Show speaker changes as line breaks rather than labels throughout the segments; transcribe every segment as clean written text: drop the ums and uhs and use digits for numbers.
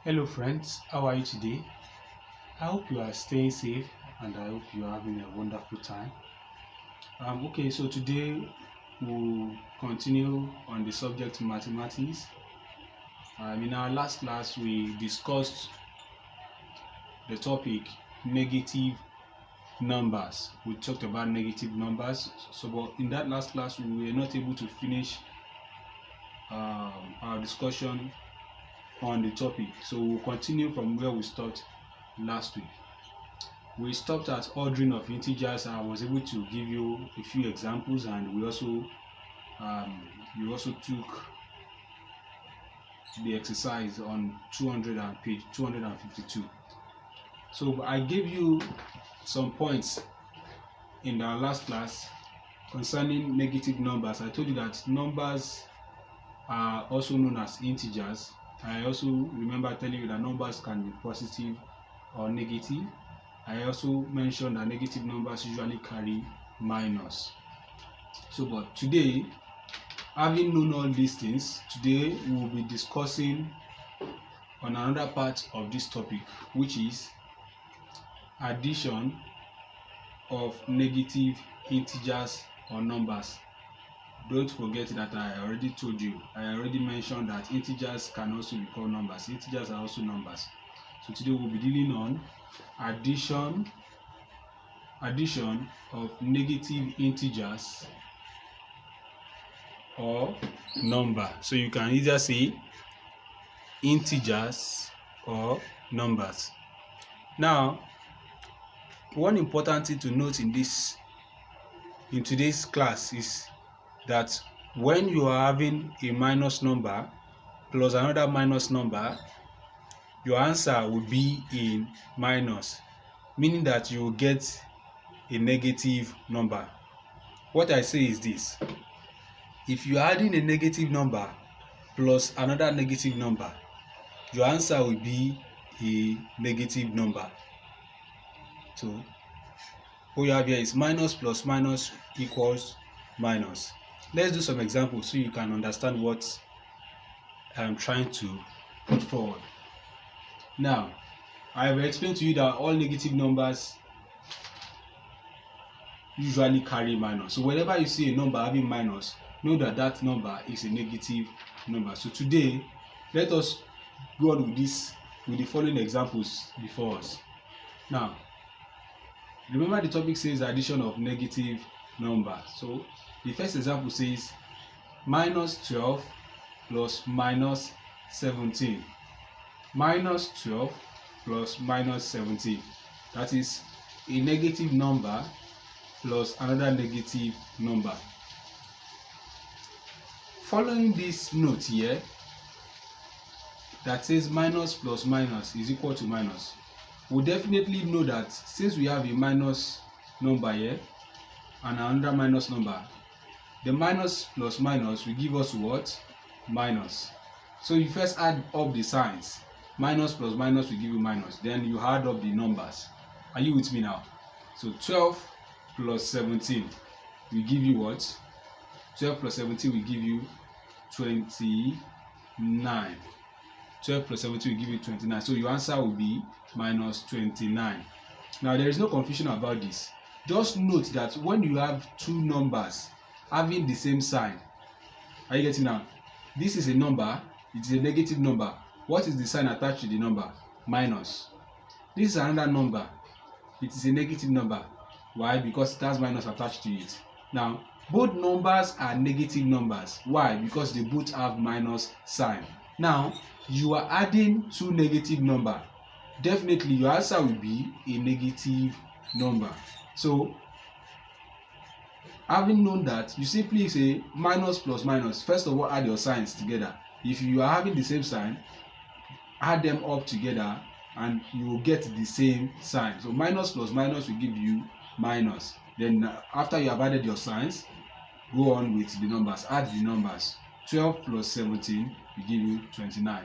Hello friends, how are you today? I hope you are staying safe and I hope you are having a wonderful time. So today we'll continue on the subject mathematics. In our last class we discussed the topic negative numbers. We talked about negative numbers. But in that last class we were not able to finish our discussion on the topic. So we'll continue from where we stopped last week. We stopped at ordering of integers. I was able to give you a few examples, and we also took the exercise on 200 and page 252. So I gave you some points in our last class concerning negative numbers. I told you that numbers are also known as integers. I also remember telling you that numbers can be positive or negative. I also mentioned that negative numbers usually carry minus. But today, having known all these things, today we will be discussing on another part of this topic, which is addition of negative integers or numbers. Don't forget that I already mentioned that integers can also be called numbers. Integers are also numbers. So today we'll be dealing on addition of negative integers or number. So you can either say integers or numbers. Now, one important thing to note in today's class is that when you are having a minus number plus another minus number, your answer will be in minus, meaning that you will get a negative number. What I say is this: if you are adding a negative number plus another negative number, your answer will be a negative number. So what you have here is minus plus minus equals minus. Let's do some examples so you can understand what I'm trying to put forward. Now, I have explained to you that all negative numbers usually carry minus. So whenever you see a number having minus, know that that number is a negative number. So today, let us go on with the following examples before us. Now, remember the topic says addition of negative numbers. So the first example says minus 12 plus minus 17. Minus 12 plus minus 17. That is a negative number plus another negative number. Following this note here that says minus plus minus is equal to minus, we definitely know that since we have a minus number here and another minus number, the minus plus minus will give us what? Minus. So you first add up the signs. Minus plus minus will give you minus. Then you add up the numbers. Are you with me now? So 12 plus 17 will give you what? 12 plus 17 will give you 29. 12 plus 17 will give you 29. So your answer will be minus 29. Now there is no confusion about this. Just note that when you have two numbers having the same sign, are you getting now? This is a number, it is a negative number. What is the sign attached to the number? Minus. This is another number, it is a negative number. Why? Because it has minus attached to it. Now, both numbers are negative numbers. Why? Because they both have minus sign. Now, you are adding two negative numbers. Definitely, your answer will be a negative number. So, having known that, you simply say minus plus minus. First of all, add your signs together. If you are having the same sign, add them up together and you will get the same sign. So minus plus minus will give you minus. Then after you have added your signs, go on with the numbers. Add the numbers. 12 plus 17 will give you 29.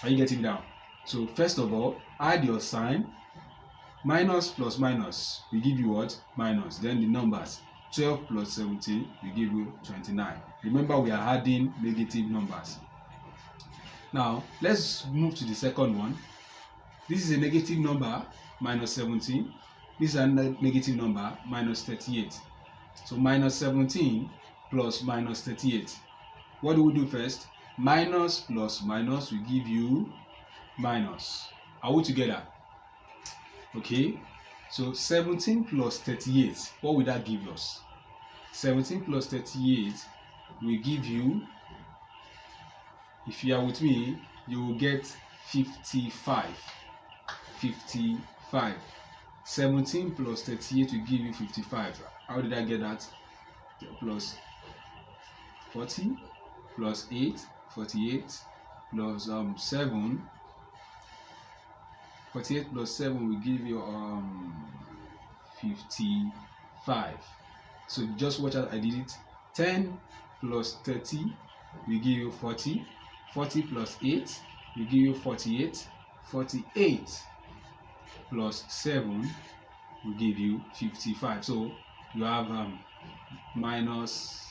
Are you getting down? So first of all, add your sign. Minus plus minus will give you what? Minus. Then the numbers. 12 plus 17 will give you 29. Remember, we are adding negative numbers. Now let's move to the second one. This is a negative number, minus 17. This is a negative number, minus 38. So minus 17 plus minus 38. What do we do first? Minus plus minus will give you minus. Are we together? Okay. So 17 plus 38, what will that give us? 17 plus 38 will give you, if you are with me, you will get 55. 55. 17 plus 38 will give you 55. How did I get that? Plus 40 plus 8, 48 plus 7. 48 plus 7 will give you 55. So just watch out, I did it. 10 plus 30 will give you 40. 40 plus 8 will give you 48. 48 plus 7 will give you 55. So you have minus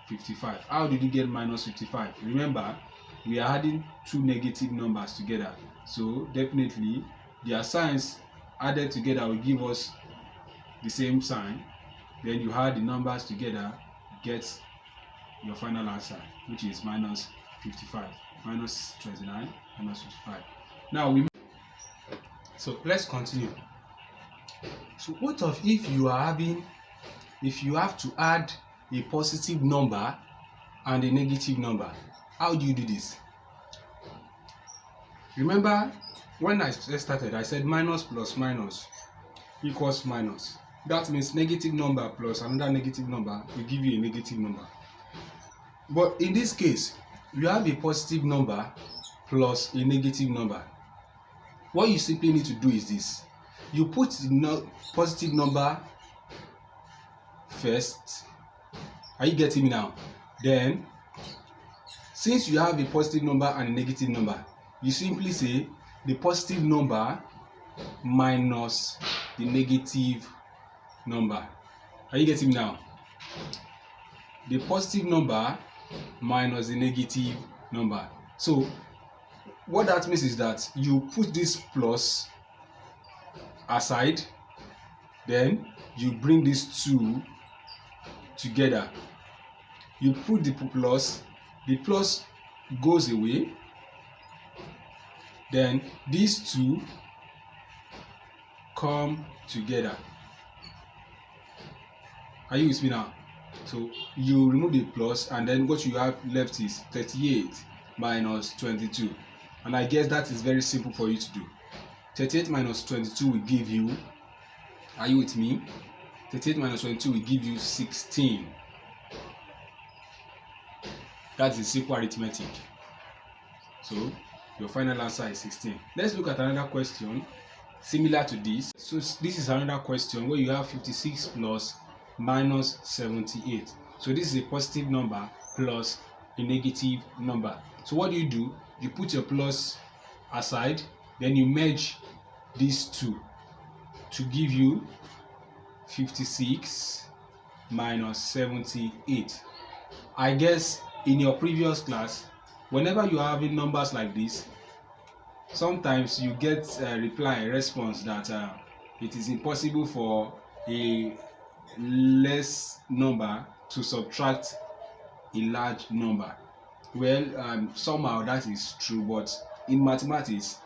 55. How did you get minus 55? Remember, we are adding two negative numbers together, so definitely their signs added together will give us the same sign. Then you add the numbers together, get your final answer, which is minus 55. Minus 29, minus 55. Now so let's continue. So what of if you have to add a positive number and a negative number? How do you do this? Remember, when I started, I said minus plus minus equals minus. That means negative number plus another negative number will give you a negative number. But in this case, you have a positive number plus a negative number. What you simply need to do is this. You put the positive number first. Are you getting me now? Then, since you have a positive number and a negative number, you simply say the positive number minus the negative number. Are you getting me now? The positive number minus the negative number. So what that means is that you put this plus aside, then you bring these two together. You put the plus goes away, then these two come together. Are you with me now? So you remove the plus, and then what you have left is 38 minus 22. And I guess that is very simple for you to do. 38 minus 22 will give you, are you with me? 38 minus 22 will give you 16. That is simple arithmetic. So your final answer is 16. Let's look at another question similar to this. So this is another question where you have 56 plus minus 78. So this is a positive number plus a negative number. So what do? You put your plus aside, then you merge these two to give you 56 minus 78. I guess in your previous class, whenever you are having numbers like this, sometimes you get a response that it is impossible for a less number to subtract a large number. Well, somehow that is true, but in mathematics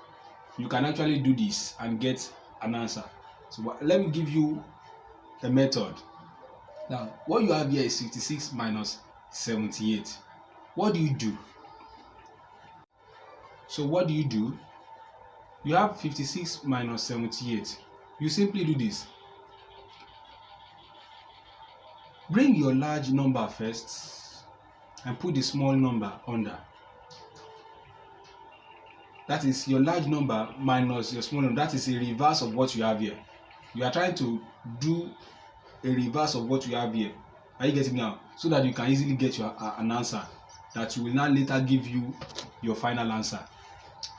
you can actually do this and get an answer. So let me give you a method. Now what you have here is 56 minus 78. What do you do? So what do? You have 56 minus 78. You simply do this. Bring your large number first and put the small number under. That is your large number minus your small number. That is a reverse of what you have here. You are trying to do a reverse of what you have here. Are you getting me now? So that you can easily get your an answer that will now later give you your final answer.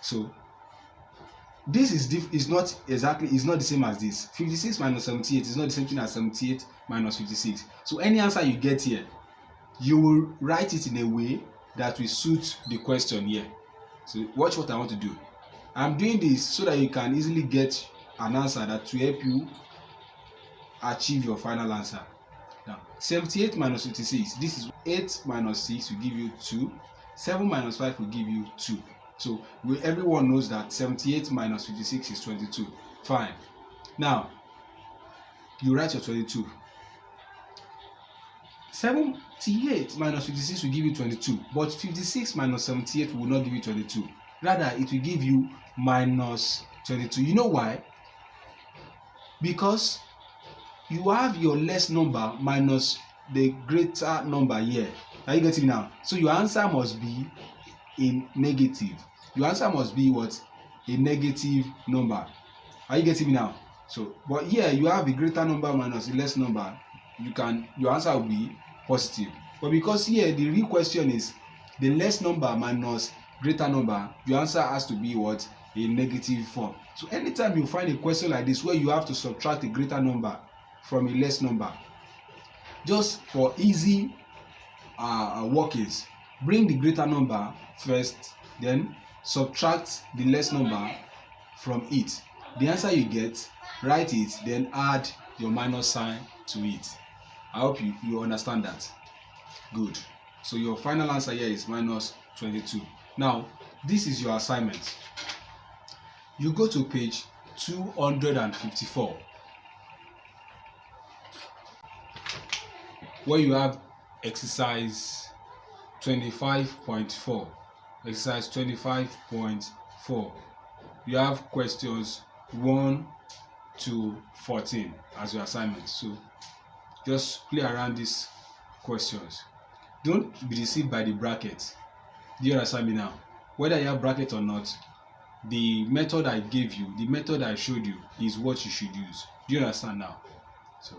So this is not the same as this. 56 minus 78 is not the same thing as 78 minus 56. So any answer you get here, you will write it in a way that will suit the question here. So watch what I want to do. I'm doing this so that you can easily get an answer that will help you achieve your final answer. Now 78 minus 56, this is 8 minus 6 will give you 2, 7 minus 5 will give you 2. So everyone knows that 78 minus 56 is 22. Fine. Now you write your 22. 78 minus 56 will give you 22, but 56 minus 78 will not give you 22. Rather, it will give you minus 22. You know why? Because you have your less number minus the greater number here. Are you getting it now? So your answer must be in negative. Your answer must be what? A negative number. Are you getting me now? So, but here you have a greater number minus a less number. Your answer will be positive. But because here the real question is the less number minus greater number, your answer has to be what? A negative form. So anytime you find a question like this where you have to subtract a greater number from a less number, just for easy workings, bring the greater number first, then subtract the less number from it. The answer you get, write it, then add your minus sign to it. I hope you understand that. Good. So your final answer here is minus 22. Now this is your assignment. You go to page 254 where you have exercise 25.4. Exercise 25.4. You have questions 1 to 14 as your assignment. So just play around these questions. Don't be deceived by the bracket. Do you understand me now? Whether you have bracket or not, the method I gave you, the method I showed you is what you should use. Do you understand now? So